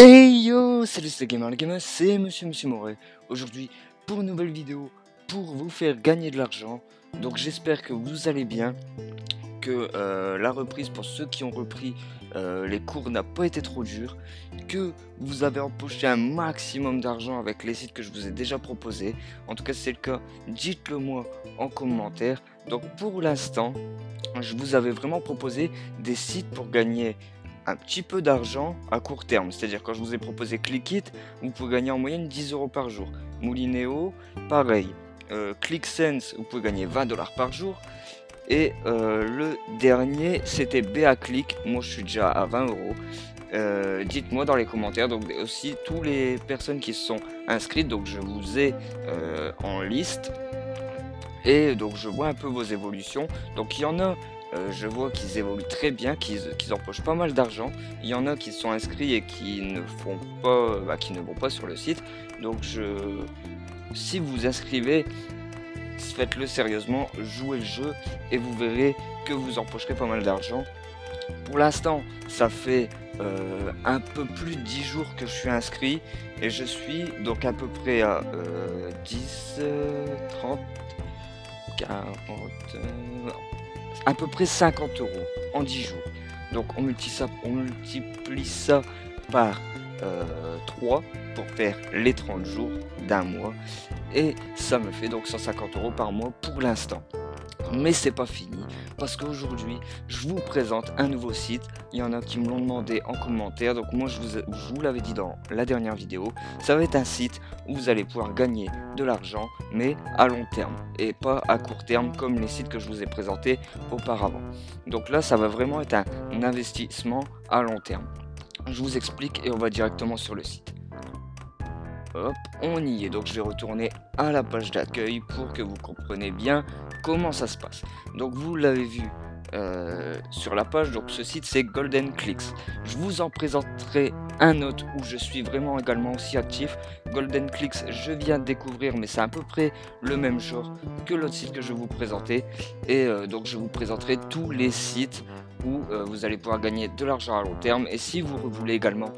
Hey yo, salut c'est Gamer, c'est Monsieur Moret. Aujourd'hui pour une nouvelle vidéo pour vous faire gagner de l'argent. Donc j'espère que vous allez bien, que la reprise pour ceux qui ont repris les cours n'a pas été trop dure, que vous avez empoché un maximum d'argent avec les sites que je vous ai déjà proposés. En tout cas si c'est le cas, dites-le moi en commentaire. Donc pour l'instant, je vous avais vraiment proposé des sites pour gagner un petit peu d'argent à court terme, c'est-à-dire quand je vous ai proposé ClickIt, vous pouvez gagner en moyenne 10 € par jour. Moulinéo, pareil. ClickSense, vous pouvez gagner 20 $ par jour. Et le dernier, c'était BAClick. Moi, je suis déjà à 20 €. Dites-moi dans les commentaires. Donc aussi tous les personnes qui se sont inscrites. Donc je vous ai en liste. Et donc je vois un peu vos évolutions. Donc il y en a. Je vois qu'ils évoluent très bien, qu'ils empochent pas mal d'argent. Il y en a qui sont inscrits et qui ne font pas, qui ne vont pas sur le site. Donc si vous vous inscrivez, faites-le sérieusement, jouez le jeu et vous verrez que vous empocherez pas mal d'argent. Pour l'instant, ça fait un peu plus de 10 jours que je suis inscrit et je suis donc à peu près à 10, 30, 40, à peu près 50 € en 10 jours. Donc on multiplie ça par 3 pour faire les 30 jours d'un mois. Et ça me fait donc 150 € par mois pour l'instant. Mais c'est pas fini, parce qu'aujourd'hui je vous présente un nouveau site. Il y en a qui me l'ont demandé en commentaire, donc moi je vous l'avais dit dans la dernière vidéo. Ça va être un site où vous allez pouvoir gagner de l'argent, mais à long terme et pas à court terme comme les sites que je vous ai présentés auparavant. Donc là ça va vraiment être un investissement à long terme. Je vous explique et on va directement sur le site. Hop, on y est. Donc je vais retourner à la page d'accueil pour que vous compreniez bien comment ça se passe. Donc vous l'avez vu sur la page, donc ce site c'est Golden Clicks. Je vous en présenterai un autre où je suis vraiment également aussi actif. Golden Clicks, je viens de découvrir, mais c'est à peu près le même genre que l'autre site que je vais vous présenter. Et donc je vous présenterai tous les sites où vous allez pouvoir gagner de l'argent à long terme. Et si vous voulez également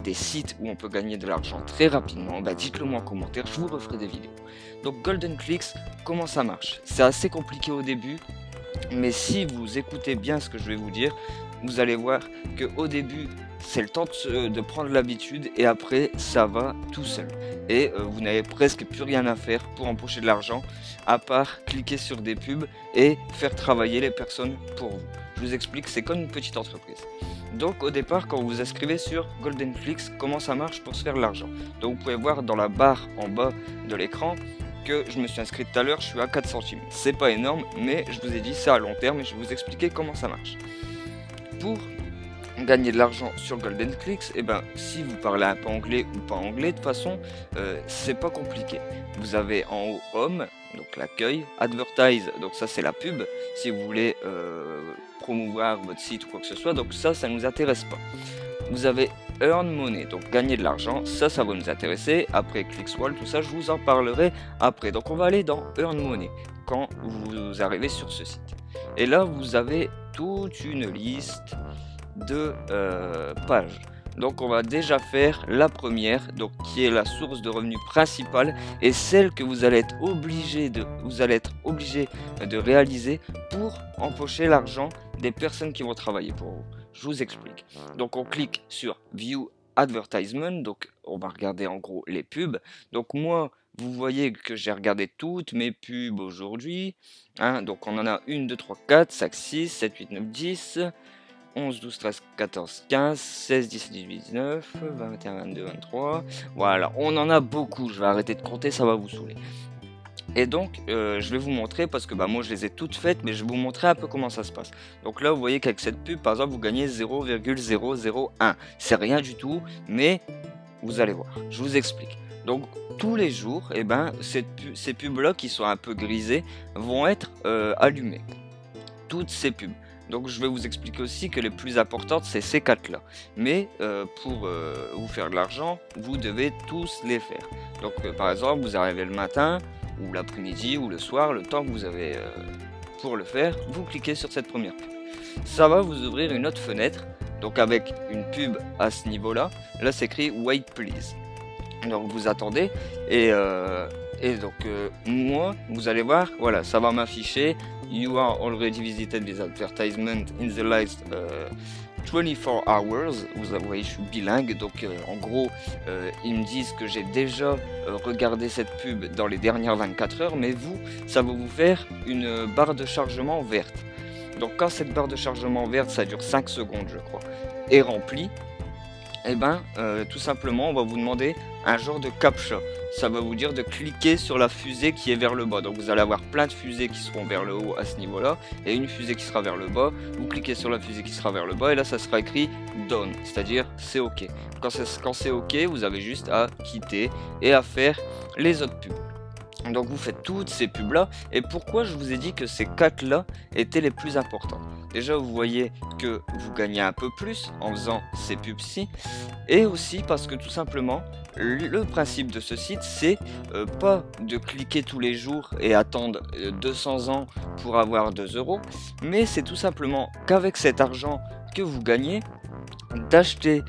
des sites où on peut gagner de l'argent très rapidement, dites-le moi en commentaire, je vous referai des vidéos. Donc Golden Clicks, comment ça marche? C'est assez compliqué au début, mais si vous écoutez bien ce que je vais vous dire, vous allez voir que au début c'est le temps de prendre l'habitude et après ça va tout seul. Et vous n'avez presque plus rien à faire pour empocher de l'argent à part cliquer sur des pubs et faire travailler les personnes pour vous. Je vous explique, c'est comme une petite entreprise. Donc au départ, quand vous vous inscrivez sur Golden Clicks, comment ça marche pour se faire de l'argent? Donc vous pouvez voir dans la barre en bas de l'écran que je me suis inscrit tout à l'heure, je suis à 4 centimes. C'est pas énorme, mais je vous ai dit c'est à long terme et je vais vous expliquer comment ça marche. Pour gagner de l'argent sur Golden Clicks, si vous parlez un peu anglais ou pas anglais, de toute façon, c'est pas compliqué. Vous avez en haut Home, donc l'accueil, Advertise, donc ça c'est la pub, si vous voulez promouvoir votre site ou quoi que ce soit, donc ça nous intéresse pas. Vous avez Earn Money, donc gagner de l'argent, ça va nous intéresser. Après ClickSwell, tout ça, je vous en parlerai après. Donc on va aller dans Earn Money quand vous arrivez sur ce site. Et là, vous avez toute une liste de pages. Donc on va déjà faire la première, donc qui est la source de revenus principale et celle que vous allez être obligé de réaliser pour empocher l'argent des personnes qui vont travailler pour vous. Je vous explique. Donc on clique sur View Advertisement, donc on va regarder en gros les pubs. Donc moi, vous voyez que j'ai regardé toutes mes pubs aujourd'hui. Donc on en a 1, 2, 3, 4, 5, 6, 7, 8, 9, 10... 11, 12, 13, 14, 15, 16, 17, 18, 19, 20, 21, 22, 23... Voilà, on en a beaucoup, je vais arrêter de compter, ça va vous saouler. Et donc, je vais vous montrer, parce que moi je les ai toutes faites, mais je vais vous montrer un peu comment ça se passe. Donc là, vous voyez qu'avec cette pub, par exemple, vous gagnez 0,001. C'est rien du tout, mais vous allez voir, je vous explique. Donc, tous les jours, ces pubs-là, qui sont un peu grisées, vont être allumées. Toutes ces pubs. Donc je vais vous expliquer aussi que les plus importantes c'est ces 4 là. Mais pour vous faire de l'argent, vous devez tous les faire. Donc par exemple, vous arrivez le matin, ou l'après-midi, ou le soir, le temps que vous avez pour le faire, vous cliquez sur cette première pub. Ça va vous ouvrir une autre fenêtre donc avec une pub à ce niveau-là. Là, c'est écrit Wait Please. Donc vous attendez et donc moi, vous allez voir, voilà, ça va m'afficher You are already visited this advertisement in the last 24 hours. Vous voyez, je suis bilingue, donc en gros, ils me disent que j'ai déjà regardé cette pub dans les dernières 24 heures, mais vous, ça va vous faire une barre de chargement verte. Donc quand cette barre de chargement verte, ça dure 5 secondes je crois, est remplie, et ben tout simplement on va vous demander un genre de captcha. Ça va vous dire de cliquer sur la fusée qui est vers le bas. Donc vous allez avoir plein de fusées qui seront vers le haut à ce niveau là et une fusée qui sera vers le bas. Vous cliquez sur la fusée qui sera vers le bas et là ça sera écrit done, c'est à dire c'est ok. Quand c'est ok, vous avez juste à quitter et à faire les autres pubs. Donc vous faites toutes ces pubs là. Et pourquoi je vous ai dit que ces 4 là étaient les plus importants? Déjà vous voyez que vous gagnez un peu plus en faisant ces pubs-ci. Et aussi parce que tout simplement le principe de ce site c'est pas de cliquer tous les jours et attendre 200 ans pour avoir 2 €. Mais c'est tout simplement qu'avec cet argent que vous gagnez, d'acheter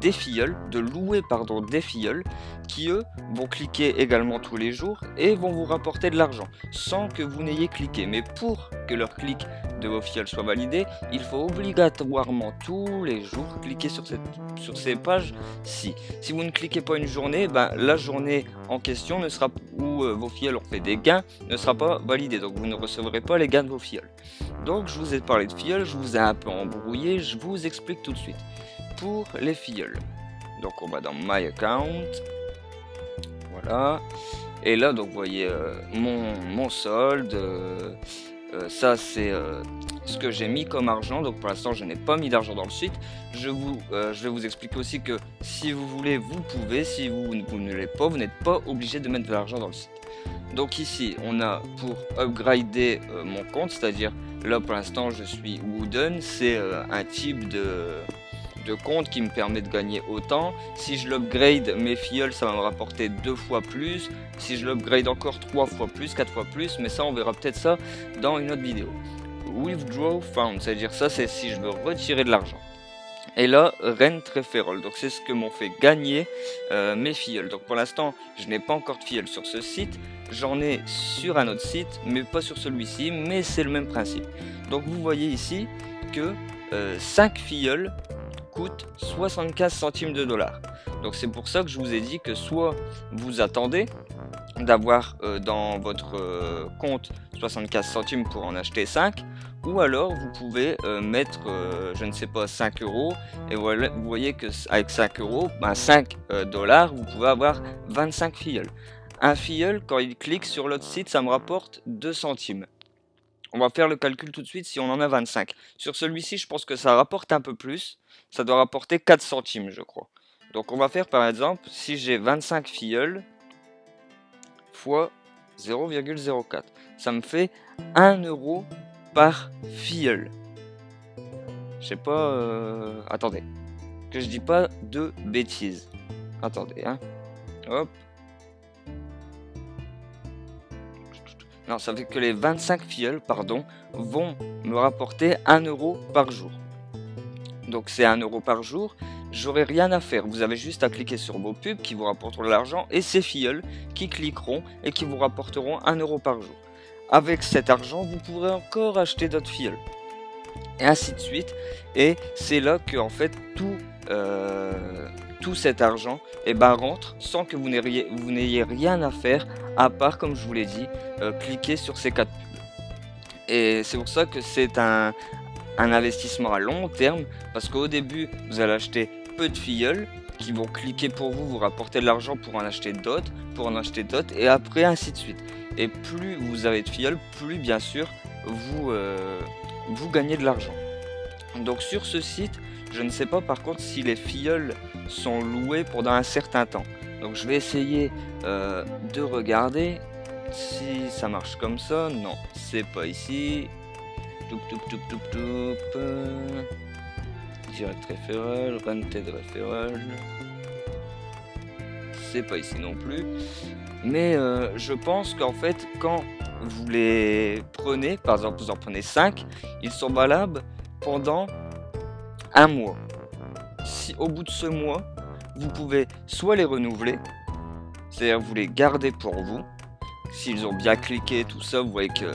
des filleuls, de louer pardon des filleuls qui eux vont cliquer également tous les jours et vont vous rapporter de l'argent sans que vous n'ayez cliqué. Mais pour que leur clic de vos filleuls soit validé, il faut obligatoirement tous les jours cliquer sur ces pages-ci. Si vous ne cliquez pas une journée, ben, la journée en question ne sera, où vos filleuls ont fait des gains, ne sera pas validée. Donc vous ne recevrez pas les gains de vos filleuls. Donc je vous ai parlé de filleuls, je vous ai un peu embrouillé, je vous explique tout de suite. Pour les filleuls, donc on va dans My Account, voilà, et là donc vous voyez mon solde, ça c'est ce que j'ai mis comme argent. Donc pour l'instant je n'ai pas mis d'argent dans le site. Je vais vous expliquer aussi que si vous voulez vous pouvez, si vous ne l'êtes pas, vous n'êtes pas obligé de mettre de l'argent dans le site. Donc ici on a pour upgrader mon compte, c'est à dire là pour l'instant je suis Wooden, c'est un type de compte qui me permet de gagner autant. Si je l'upgrade, mes filleuls ça va me rapporter 2 fois plus, si je l'upgrade encore 3 fois plus, 4 fois plus, mais ça on verra peut-être ça dans une autre vidéo. Withdraw Found, c'est à dire ça c'est si je veux retirer de l'argent. Et là, Rent Referral, donc c'est ce que m'ont fait gagner mes filleuls. Donc pour l'instant, je n'ai pas encore de filleuls sur ce site, j'en ai sur un autre site, mais pas sur celui-ci, mais c'est le même principe. Donc vous voyez ici que 5 filleuls coûtent 75 centimes de dollars. Donc c'est pour ça que je vous ai dit que soit vous attendez d'avoir dans votre compte 75 centimes pour en acheter 5, ou alors vous pouvez mettre je ne sais pas 5 € et voilà, vous voyez que avec 5 €, ben 5 dollars, vous pouvez avoir 25 filleuls. Un filleul, quand il clique sur l'autre site, ça me rapporte 2 centimes. On va faire le calcul tout de suite si on en a 25. Sur celui-ci, je pense que ça rapporte un peu plus. Ça doit rapporter 4 centimes, je crois. Donc on va faire par exemple, si j'ai 25 filleuls fois 0,04. Ça me fait 1 € par filleul. Je sais pas... Attendez. Que je dis pas de bêtises. Attendez, hein. Hop. Non, ça fait que les 25 filleuls, pardon, vont me rapporter 1 € par jour. Donc c'est 1 € par jour, j'aurai rien à faire. Vous avez juste à cliquer sur vos pubs qui vous rapporteront de l'argent et ces filleuls qui cliqueront et qui vous rapporteront 1 € par jour. Avec cet argent, vous pourrez encore acheter d'autres filleuls. Et ainsi de suite. Et c'est là que en fait tout cet argent rentre sans que vous n'ayez rien à faire à part, comme je vous l'ai dit, cliquer sur ces 4 pubs. Et c'est pour ça que c'est un investissement à long terme, parce qu'au début vous allez acheter peu de filleuls qui vont cliquer pour vous, vous rapporter de l'argent pour en acheter d'autres, et après ainsi de suite. Et plus vous avez de filleuls, plus bien sûr vous gagnez de l'argent. Donc sur ce site, je ne sais pas par contre si les filleuls sont loués pendant un certain temps. Donc je vais essayer de regarder si ça marche comme ça. Non, c'est pas ici. Direct referral, rented referral. C'est pas ici non plus. Mais je pense qu'en fait, quand vous les prenez, par exemple vous en prenez 5, ils sont valables pendant un mois. Si au bout de ce mois, vous pouvez soit les renouveler, c'est-à-dire vous les gardez pour vous. S'ils ont bien cliqué, tout ça, vous voyez que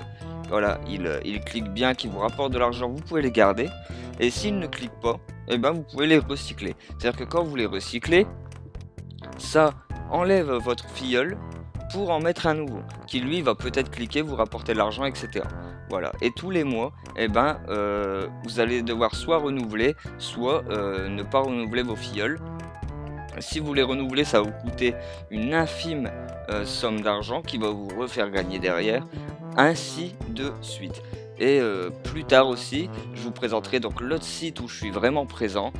voilà, ils cliquent bien, qu'ils vous rapportent de l'argent, vous pouvez les garder. Et s'ils ne cliquent pas, et ben vous pouvez les recycler. C'est-à-dire que quand vous les recyclez, ça enlève votre filleul pour en mettre un nouveau, qui lui va peut-être cliquer, vous rapporter de l'argent, etc. Voilà, et tous les mois, eh ben, vous allez devoir soit renouveler, soit ne pas renouveler vos filleuls. Si vous les renouvelez, ça va vous coûter une infime somme d'argent qui va vous refaire gagner derrière, ainsi de suite. Et plus tard aussi, je vous présenterai donc l'autre site où je suis vraiment présent.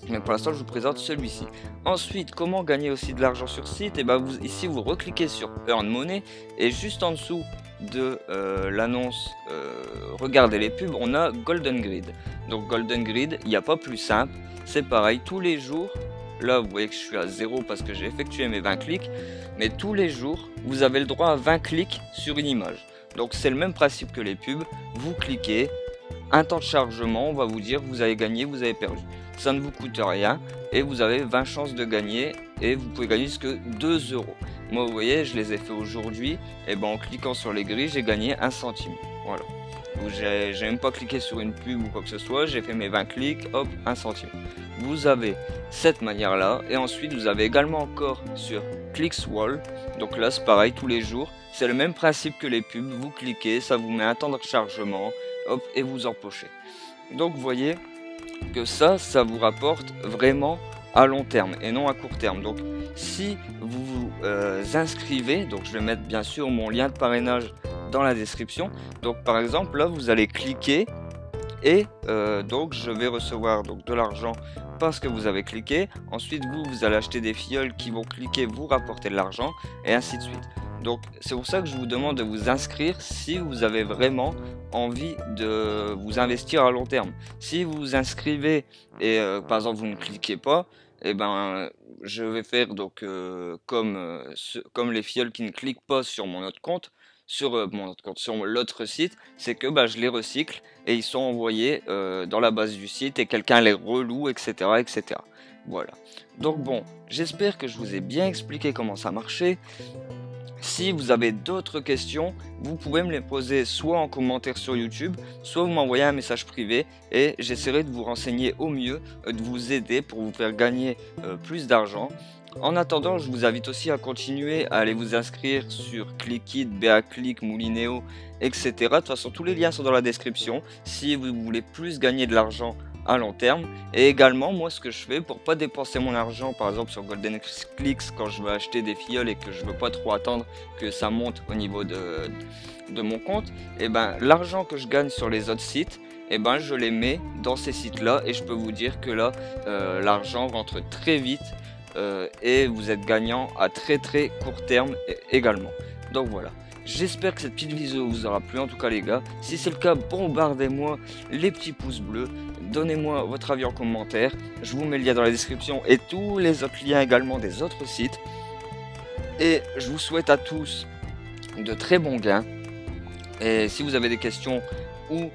Mais pour l'instant, je vous présente celui-ci. Ensuite, comment gagner aussi de l'argent sur site? Et ben ici, vous recliquez sur Earn Money et juste en dessous de l'annonce regardez les pubs, on a Golden Grid. Donc Golden Grid, il n'y a pas plus simple. C'est pareil, tous les jours. Là, vous voyez que je suis à 0 parce que j'ai effectué mes 20 clics. Mais tous les jours, vous avez le droit à 20 clics sur une image. Donc c'est le même principe que les pubs. Vous cliquez, un temps de chargement, on va vous dire vous avez gagné, vous avez perdu. Ça ne vous coûte rien et vous avez 20 chances de gagner et vous pouvez gagner jusque 2 €. Moi, vous voyez, je les ai fait aujourd'hui. Et ben en cliquant sur les grilles, j'ai gagné 1 centime. Voilà. J'ai même pas cliqué sur une pub ou quoi que ce soit, j'ai fait mes 20 clics, hop, 1 centime. Vous avez cette manière là, et ensuite vous avez également encore sur ClicksWall, donc là c'est pareil tous les jours, c'est le même principe que les pubs, vous cliquez, ça vous met un temps de rechargement, hop, et vous empochez. Donc vous voyez que ça vous rapporte vraiment à long terme et non à court terme. Donc si vous vous inscrivez, donc je vais mettre bien sûr mon lien de parrainage dans la description. Donc par exemple là vous allez cliquer et donc je vais recevoir donc de l'argent parce que vous avez cliqué. Ensuite vous allez acheter des filleuls qui vont cliquer, vous rapporter de l'argent et ainsi de suite. Donc c'est pour ça que je vous demande de vous inscrire si vous avez vraiment envie de vous investir à long terme. Si vous vous inscrivez et par exemple vous ne cliquez pas, et ben je vais faire donc comme les filleuls qui ne cliquent pas sur mon autre compte, sur l'autre site, c'est que je les recycle et ils sont envoyés dans la base du site et quelqu'un les reloue, etc., etc. Voilà. Donc bon, j'espère que je vous ai bien expliqué comment ça marchait. Si vous avez d'autres questions, vous pouvez me les poser soit en commentaire sur YouTube, soit vous m'envoyez un message privé et j'essaierai de vous renseigner au mieux, de vous aider pour vous faire gagner plus d'argent. En attendant, je vous invite aussi à continuer à aller vous inscrire sur Clickit, BAClick, Moulineo, etc. De toute façon, tous les liens sont dans la description si vous voulez plus gagner de l'argent à long terme. Et également, moi, ce que je fais pour pas dépenser mon argent, par exemple sur Golden Clicks, quand je veux acheter des filleuls et que je veux pas trop attendre que ça monte au niveau de mon compte, et ben l'argent que je gagne sur les autres sites, et ben je les mets dans ces sites-là et je peux vous dire que là, l'argent rentre très vite. Et vous êtes gagnant à très court terme également. Donc voilà, j'espère que cette petite vidéo vous aura plu en tout cas les gars. Si c'est le cas, bombardez-moi les petits pouces bleus, donnez-moi votre avis en commentaire, je vous mets le lien dans la description et tous les autres liens également des autres sites. Et je vous souhaite à tous de très bons gains. Et si vous avez des questions ou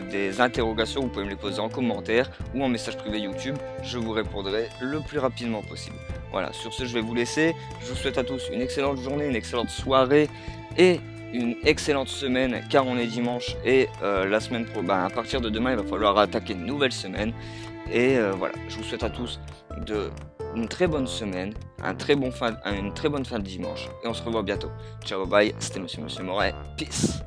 des interrogations, vous pouvez me les poser en commentaire ou en message privé YouTube, je vous répondrai le plus rapidement possible. Voilà, sur ce je vais vous laisser, je vous souhaite à tous une excellente journée, une excellente soirée et une excellente semaine car on est dimanche et la semaine à partir de demain il va falloir attaquer une nouvelle semaine et voilà, je vous souhaite à tous une très bonne semaine, une très bonne fin de dimanche et on se revoit bientôt. Ciao bye, c'était Monsieur Moret, peace.